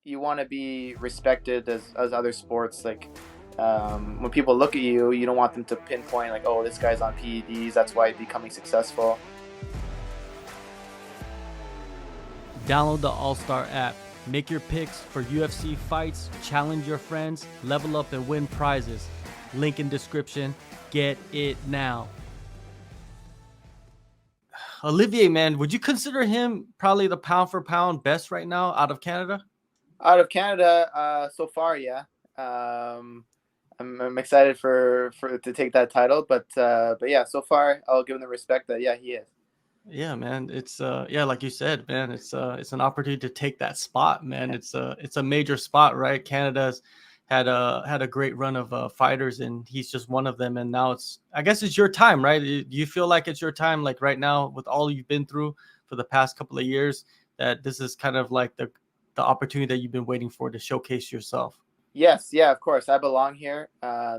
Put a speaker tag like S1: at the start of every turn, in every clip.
S1: you want to be respected as other sports. Like when people look at you, you don't want them to pinpoint like, oh, this guy's on PEDs, that's why he's becoming successful.
S2: Download the AllStar app. Make your picks for UFC fights, challenge your friends, level up and win prizes. Link in description. Get it now. Olivier, man, would you consider him probably the pound for pound best right now out of Canada?
S1: Out of Canada, so far, yeah. I'm excited for to take that title, but yeah, so far I'll give him the respect that yeah, he is.
S2: Yeah, man. It's yeah, like you said, man, it's an opportunity to take that spot, man. It's a major spot, right? Canada's had a great run of fighters, and he's just one of them. And now I guess it's your time, right? Do you feel like it's your time, like right now, with all you've been through for the past couple of years, that this is kind of like the opportunity that you've been waiting for to showcase yourself?
S1: Yes, yeah, of course. I belong here.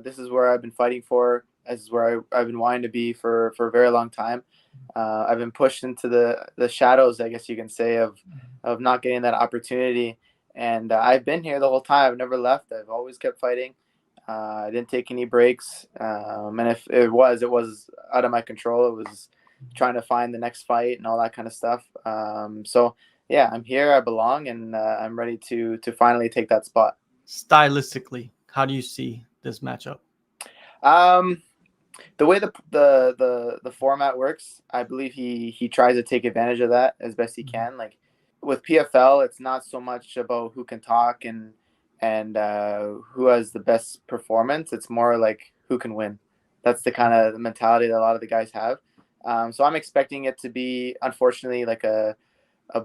S1: This is where I've been fighting for. This is where I've been wanting to be for a very long time. I've been pushed into the shadows, I guess you can say, of not getting that opportunity. And I've been here the whole time. I've never left. I've always kept fighting. I didn't take any breaks. And if it was out of my control. It was trying to find the next fight and all that kind of stuff. So yeah, I'm here. I belong, and I'm ready to finally take that spot.
S2: Stylistically, how do you see this matchup?
S1: Um, the way the format works, I believe he tries to take advantage of that as best he can. Like with PFL, it's not so much about who can talk and who has the best performance. It's more like who can win. That's the kind of mentality that a lot of the guys have. So I'm expecting it to be, unfortunately, like a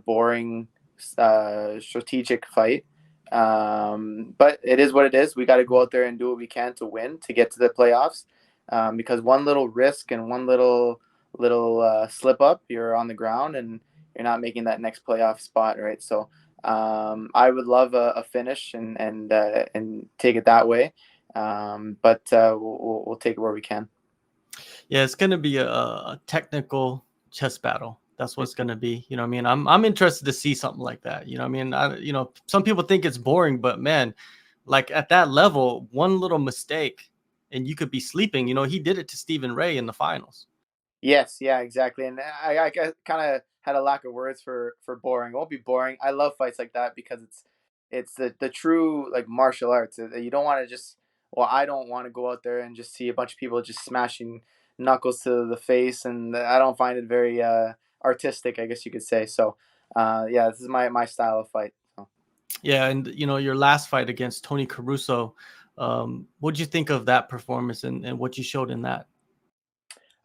S1: boring strategic fight. But it is what it is. We got to go out there and do what we can to win to get to the playoffs. Because one little risk and one little slip up, you're on the ground and you're not making that next playoff spot, right? So I would love a finish and take it that way. But we'll take it where we can.
S2: Yeah, it's gonna be a technical chess battle. That's what it's gonna be. You know what I mean? I'm interested to see something like that. You know what I mean? Some people think it's boring, but man, like at that level, one little mistake and you could be sleeping. He did it to Stephen Ray in the finals.
S1: Yes, yeah, exactly. And I kind of had a lack of words for boring. It won't be boring. I love fights like that because it's the true like martial arts. You don't want to just well, I don't want to go out there and just see a bunch of people just smashing knuckles to the face, and I don't find it very artistic, I guess you could say. So, yeah, this is my style of fight. So.
S2: Yeah, and your last fight against Tony Caruso, what did you think of that performance and what you showed in that?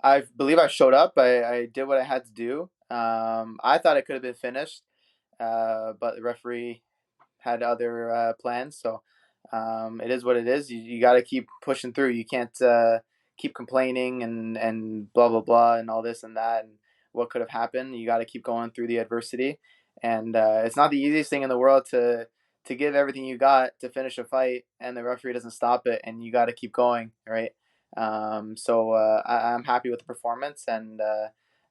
S1: I believe I showed up. I did what I had to do. I thought it could have been finished, but the referee had other plans. So it is what it is. You got to keep pushing through. You can't keep complaining and blah blah blah and all this and that and what could have happened. You got to keep going through the adversity, and it's not the easiest thing in the world to give everything you got to finish a fight, and the referee doesn't stop it, and you got to keep going, right? So I'm happy with the performance, and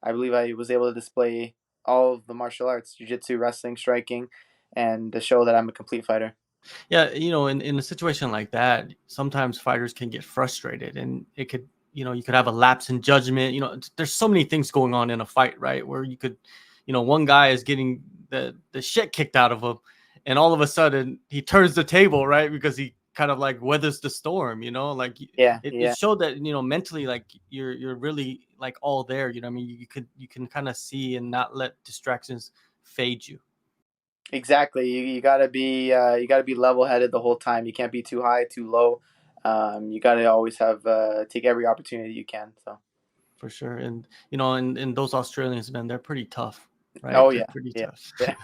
S1: I believe I was able to display all of the martial arts, jiu-jitsu, wrestling, striking, and to show that I'm a complete fighter.
S2: Yeah, in a situation like that, sometimes fighters can get frustrated and it could, you could have a lapse in judgment. There's so many things going on in a fight, right? Where you could, one guy is getting the shit kicked out of him, and all of a sudden he turns the table, right? Because he kind of like weathers the storm, like
S1: Yeah,
S2: it
S1: yeah,
S2: showed that, mentally, like you're really like all there. I mean, you can kind of see and not let distractions fade you.
S1: exactly. You gotta be level headed the whole time. You can't be too high, too low. You gotta always have take every opportunity you can. So.
S2: For sure. And and those Australians, man, they're pretty tough, right?
S1: Oh
S2: They're
S1: yeah,
S2: pretty
S1: yeah,
S2: tough.
S1: yeah,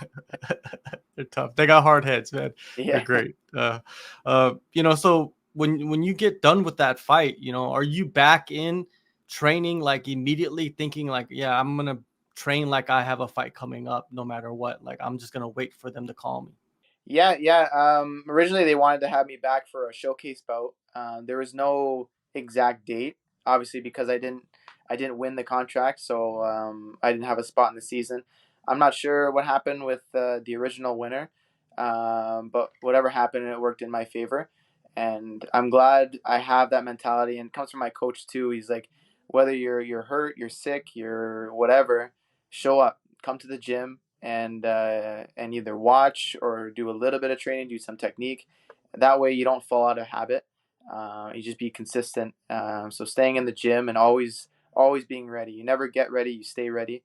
S2: They're tough. They got hard heads, man. They're
S1: yeah.
S2: great. So when you get done with that fight, are you back in training like immediately thinking like, yeah, I'm gonna train like I have a fight coming up no matter what. Like I'm just gonna wait for them to call me.
S1: Yeah, yeah. Originally they wanted to have me back for a showcase bout. There was no exact date, obviously, because I didn't win the contract, so I didn't have a spot in the season. I'm not sure what happened with the original winner. But whatever happened, it worked in my favor. And I'm glad I have that mentality. And it comes from my coach too. He's like, whether you're hurt, you're sick, you're whatever, show up, come to the gym, and either watch or do a little bit of training, do some technique. That way you don't fall out of habit. You just be consistent. So staying in the gym and always being ready. You never get ready, you stay ready,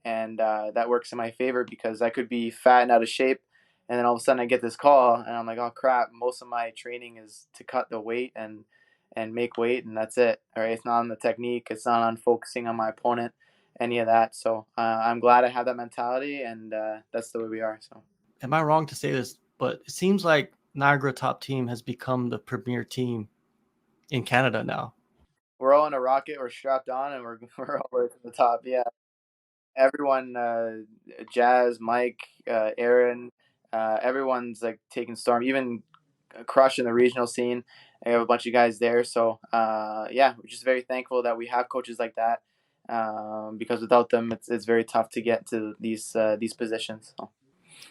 S1: and that works in my favor because I could be fat and out of shape, and then all of a sudden I get this call, and I'm like, oh crap! Most of my training is to cut the weight and make weight, and that's it. All right, it's not on the technique, it's not on focusing on my opponent, any of that. So I'm glad I have that mentality, and that's the way we are. So,
S2: Am I wrong to say this? But it seems like Niagara Top Team has become the premier team in Canada now.
S1: we're all in a rocket, we're strapped on, and we're we're all the way to the top. Yeah, everyone, Jazz, Mike, Aaron, everyone's like taking storm, even crushing the regional scene. I have a bunch of guys there, so yeah, we're just very thankful that we have coaches like that. Because without them, it's very tough to get to these positions. So.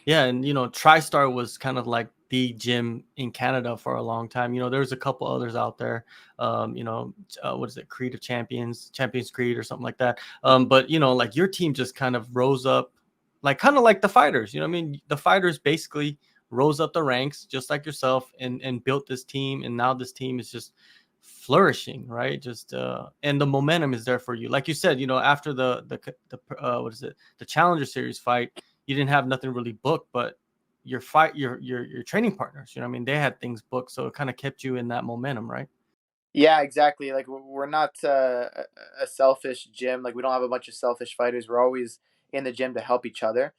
S2: Yeah, and TriStar was kind of like the gym in Canada for a long time. There's a couple others out there. What is it, Creed of Champions, Champions Creed, or something like that. But like your team just kind of rose up, like kind of like the fighters. I mean, the fighters basically rose up the ranks, just like yourself, and built this team, and now this team is just flourishing, right? Just and the momentum is there for you, like you said. After the what is it, the Challenger Series fight, you didn't have nothing really booked, but your training partners, I mean, they had things booked, so it kind of kept you in that momentum, right?
S1: Yeah, exactly. Like we're not a selfish gym. Like we don't have a bunch of selfish fighters. We're always in the gym to help each other,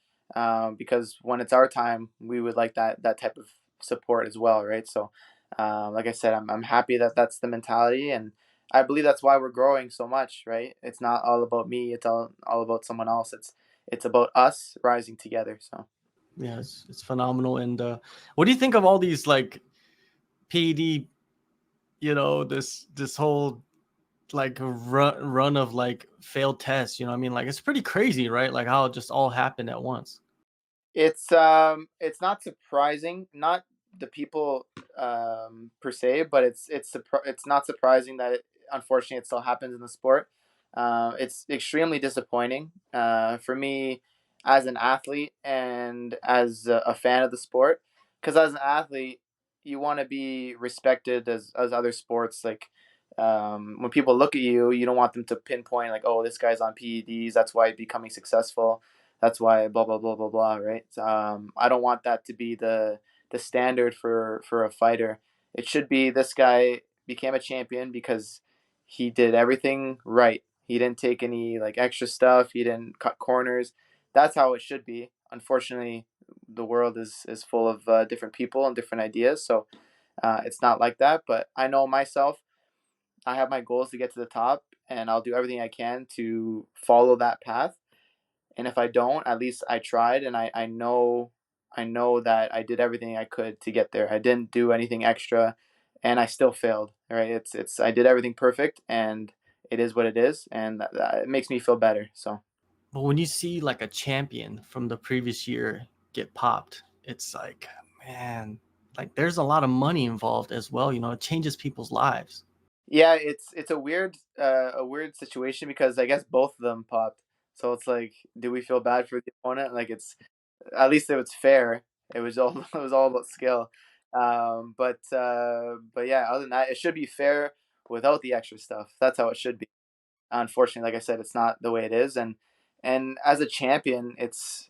S1: because when it's our time, we would like that type of support as well, right? So, like I said, I'm happy that that's the mentality, and I believe that's why we're growing so much, right? It's not all about me. It's all about someone else. It's about us rising together. So.
S2: Yeah, it's phenomenal. And what do you think of all these like PED, this whole like run of like failed tests? I mean, like, it's pretty crazy, right? Like how it just all happened at once.
S1: It's not surprising, not the people per se, but it's not surprising that unfortunately it still happens in the sport. It's extremely disappointing for me as an athlete and as a fan of the sport, because as an athlete you want to be respected as other sports. Like when people look at you, you don't want them to pinpoint like, oh, this guy's on PEDs, that's why he's becoming successful, that's why blah blah blah blah blah, right? I don't want that to be the standard for a fighter. It should be this guy became a champion because he did everything right. He didn't take any like extra stuff. He didn't cut corners. That's how it should be. Unfortunately, the world is full of different people and different ideas, so it's not like that. But I know myself. I have my goals to get to the top, and I'll do everything I can to follow that path. And if I don't, at least I tried, and I know that I did everything I could to get there. I didn't do anything extra, and I still failed. Right? It's I did everything perfect, and it is what it is, and it makes me feel better. So.
S2: But when you see like a champion from the previous year get popped, it's like, man, like there's a lot of money involved as well. It changes people's lives.
S1: Yeah, it's a weird situation because I guess both of them popped. So it's like, do we feel bad for the opponent? Like it's at least it was fair. It was all it was all about skill. But yeah, other than that, it should be fair without the extra stuff. That's how it should be. Unfortunately, like I said, it's not the way it is, and as a champion, it's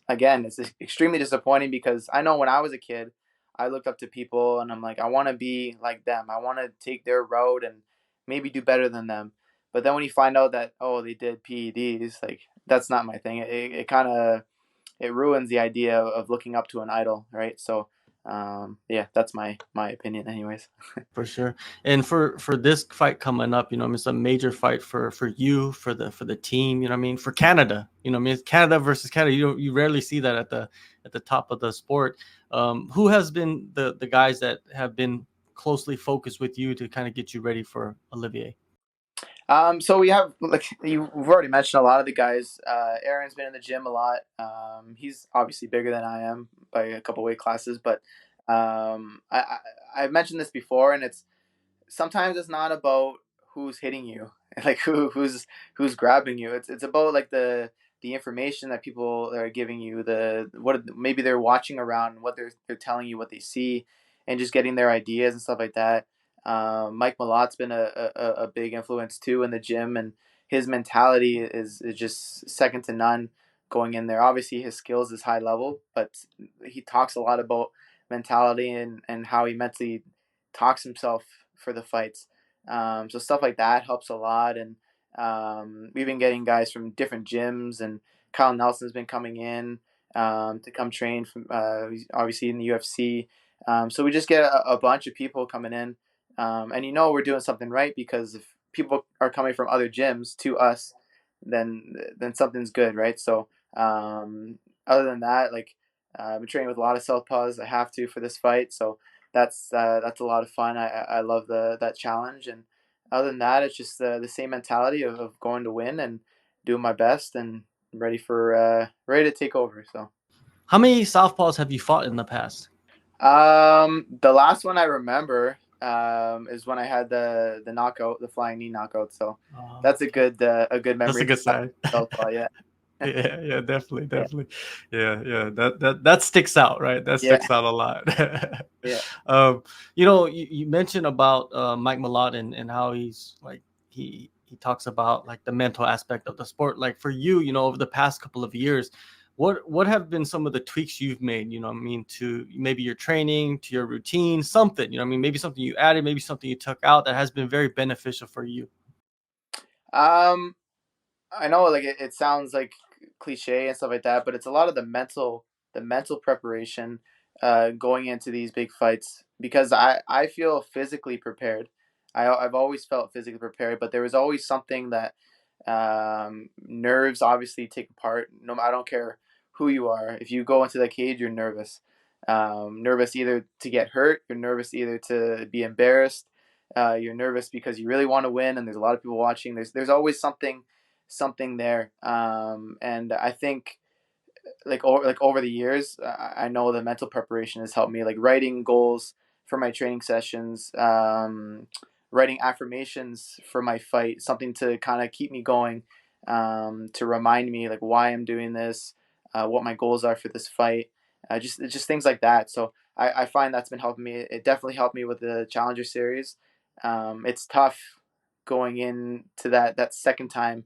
S1: extremely disappointing because I know when I was a kid, I looked up to people and I'm like, I want to be like them. I want to take their road and maybe do better than them. But then when you find out that, oh, they did PEDs, like that's not my thing. It kind of it ruins the idea of looking up to an idol, right? So yeah, that's my opinion, anyways.
S2: For sure. And for this fight coming up, I mean, it's a major fight for you, for the team, I mean, for Canada. I mean, it's Canada versus Canada. You rarely see that at the top of the sport. Who has been the guys that have been closely focused with you to kind of get you ready for Olivier?
S1: So we have, like you've already mentioned, a lot of the guys. Aaron's been in the gym a lot. He's obviously bigger than I am by a couple weight classes, but I've mentioned this before, and it's sometimes it's not about who's hitting you, like who's grabbing you. It's about like the information that people are giving you, the what maybe they're watching around, what they're telling you, what they see, and just getting their ideas and stuff like that. Mike Malot's been a big influence too in the gym, and his mentality is just second to none going in there. Obviously, his skills is high level, but he talks a lot about mentality and how he mentally talks himself for the fights. So stuff like that helps a lot, and we've been getting guys from different gyms, and Kyle Nelson's been coming in to come train from obviously in the UFC. So we just get a bunch of people coming in, and we're doing something right, because if people are coming from other gyms to us, then something's good, right? So other than that, like I've been training with a lot of southpaws. I have to for this fight, so that's a lot of fun. I love that challenge, and other than that, it's just the same mentality of going to win and doing my best and ready to take over. So
S2: How many southpaws have you fought in the past?
S1: the last one I remember is when I had the knockout, the flying knee knockout. So that's
S2: Okay.
S1: a good
S2: That's a
S1: memory.
S2: good sign.
S1: Southpaw, yeah,
S2: Yeah, yeah, definitely,
S1: yeah,
S2: definitely. Yeah. That sticks out, right? That
S1: yeah,
S2: sticks out a lot.
S1: yeah.
S2: um, you mentioned about Mike Malott and how he's like he talks about like the mental aspect of the sport. Like for you, over the past couple of years, what have been some of the tweaks you've made, I mean, to maybe your training, to your routine, something, I mean, maybe something you added, maybe something you took out that has been very beneficial for you.
S1: Um, I know, like it sounds like cliche and stuff like that, but it's a lot of the mental preparation going into these big fights, because I feel physically prepared. I've always felt physically prepared, but there was always something that nerves obviously take a part. No, I don't care who you are. If you go into the cage, you're nervous. Nervous either to get hurt, you're nervous either to be embarrassed, you're nervous because you really want to win, and there's a lot of people watching. There's always something there, and I think like over the years, I know the mental preparation has helped me, like writing goals for my training sessions, writing affirmations for my fight, something to kind of keep me going, to remind me like why I'm doing this, what my goals are for this fight, just things like that. So I find that's been helping me. It definitely helped me with the Challenger series. It's tough going into that second time.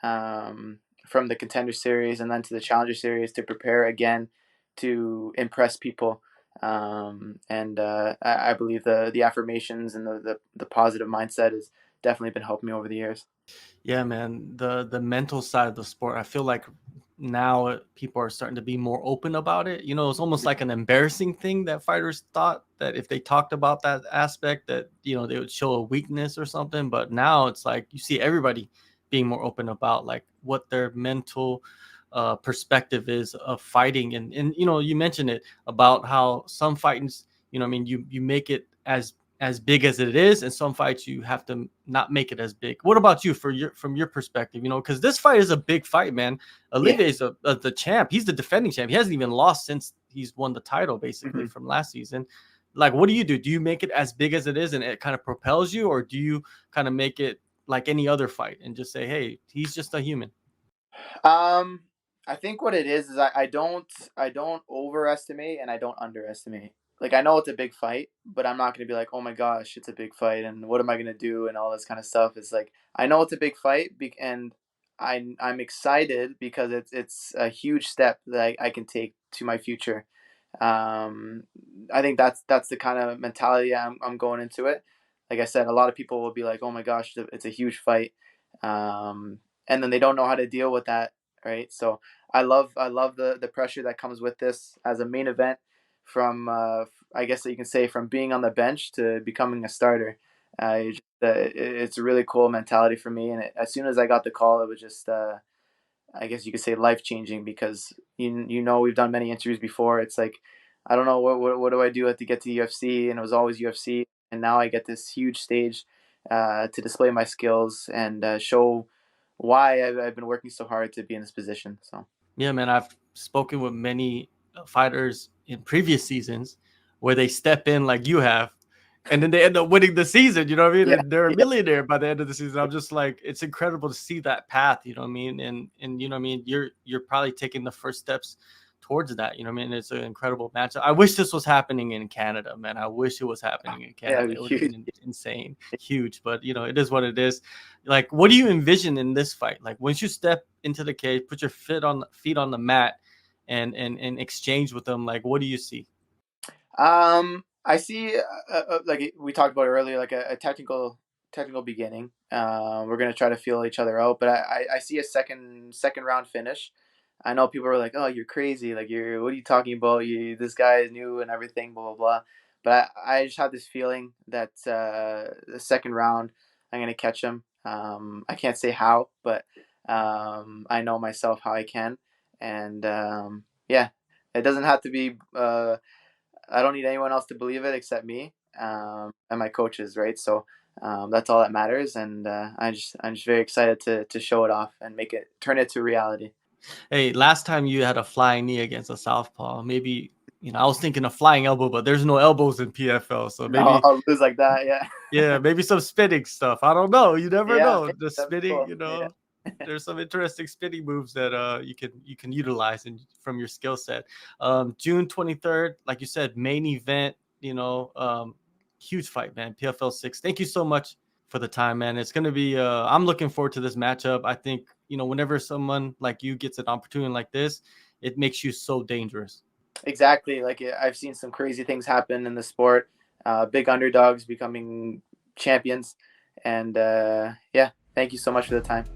S1: From the Contender Series and then to the Challenger Series, to prepare again to impress people. And I believe the affirmations and the positive mindset has definitely been helping me over the years.
S2: Yeah, man. The mental side of the sport, I feel like now people are starting to be more open about it. It's almost like an embarrassing thing that fighters thought that if they talked about that aspect that, they would show a weakness or something. But now it's like you see everybody being more open about like what their mental perspective is of fighting. And you mentioned it about how some fightings, I mean, you make it as big as it is, and some fights you have to not make it as big. What about you from your perspective? Because this fight is a big fight, man.
S1: Yeah.
S2: Olivier is the champ. He's the defending champ. He hasn't even lost since he's won the title basically
S1: Mhm.
S2: from last season. Like, what do you do? Do you make it as big as it is and it kind of propels you, or do you kind of make it like any other fight and just say, hey, he's just a human?
S1: Um, I think what it is I don't overestimate and I don't underestimate. Like I know it's a big fight, but I'm not gonna be like, oh my gosh, it's a big fight, and what am I gonna do, and all this kind of stuff. It's like I know it's a big fight, and I'm excited because it's a huge step that I can take to my future. Um, I think that's the kind of mentality I'm going into it. Like I said, a lot of people will be like, "Oh my gosh, it's a huge fight," and then they don't know how to deal with that, right? So I love the pressure that comes with this as a main event. From I guess that you can say from being on the bench to becoming a starter. It's a really cool mentality for me, and as soon as I got the call, it was just I guess you could say life changing, because we've done many interviews before. It's like I don't know what do I do to get to the UFC, and it was always UFC, and now I get this huge stage to display my skills and show why I've been working so hard to be in this position. So
S2: Yeah, man, I've spoken with many fighters in previous seasons where they step in like you have, and then they end up winning the season. You know what I mean?
S1: yeah,
S2: And they're a
S1: yeah,
S2: millionaire by the end of the season. I'm just like, it's incredible to see that path. You know what I mean? And you know what I mean? You're probably taking the first steps towards that. You know what I mean? It's an incredible match. I wish this was happening in Canada, man. I wish it was happening in
S1: yeah,
S2: Canada. It would have
S1: huge.
S2: been insane, huge. But you know, it is what it is. Like, what do you envision in this fight? Like, once you step into the cage, put your feet on the mat, and exchange with them, like, what do you see?
S1: I see, like we talked about earlier, like a technical beginning. We're gonna try to feel each other out, but I see a second round finish. I know people are like, "Oh, you're crazy! Like, what are you talking about? This guy is new and everything, blah blah blah." But I just have this feeling that the second round, I'm gonna catch him. I can't say how, but I know myself how I can, and yeah, it doesn't have to be. I don't need anyone else to believe it except me and my coaches, right? So that's all that matters, and I'm just very excited to show it off and turn it to reality.
S2: Hey, last time you had a flying knee against a southpaw, maybe, you know, I was thinking a flying elbow, but there's no elbows in PFL, so
S1: No,
S2: maybe,
S1: I'll lose like that. Yeah,
S2: yeah, maybe some spinning stuff. I don't know. You never
S1: yeah,
S2: know.
S1: yeah,
S2: The
S1: that'd be
S2: spinning,
S1: cool.
S2: you
S1: Yeah,
S2: know, there's some interesting spinning moves that you can utilize from your skill set. June 23rd, like you said, main event. You know, huge fight, man. PFL 6. Thank you so much for the time, man. It's gonna be. I'm looking forward to this matchup. I think, you know, whenever someone like you gets an opportunity like this, it makes you so dangerous.
S1: exactly. Like I've seen some crazy things happen in the sport. Big underdogs becoming champions, and yeah, thank you so much for the time.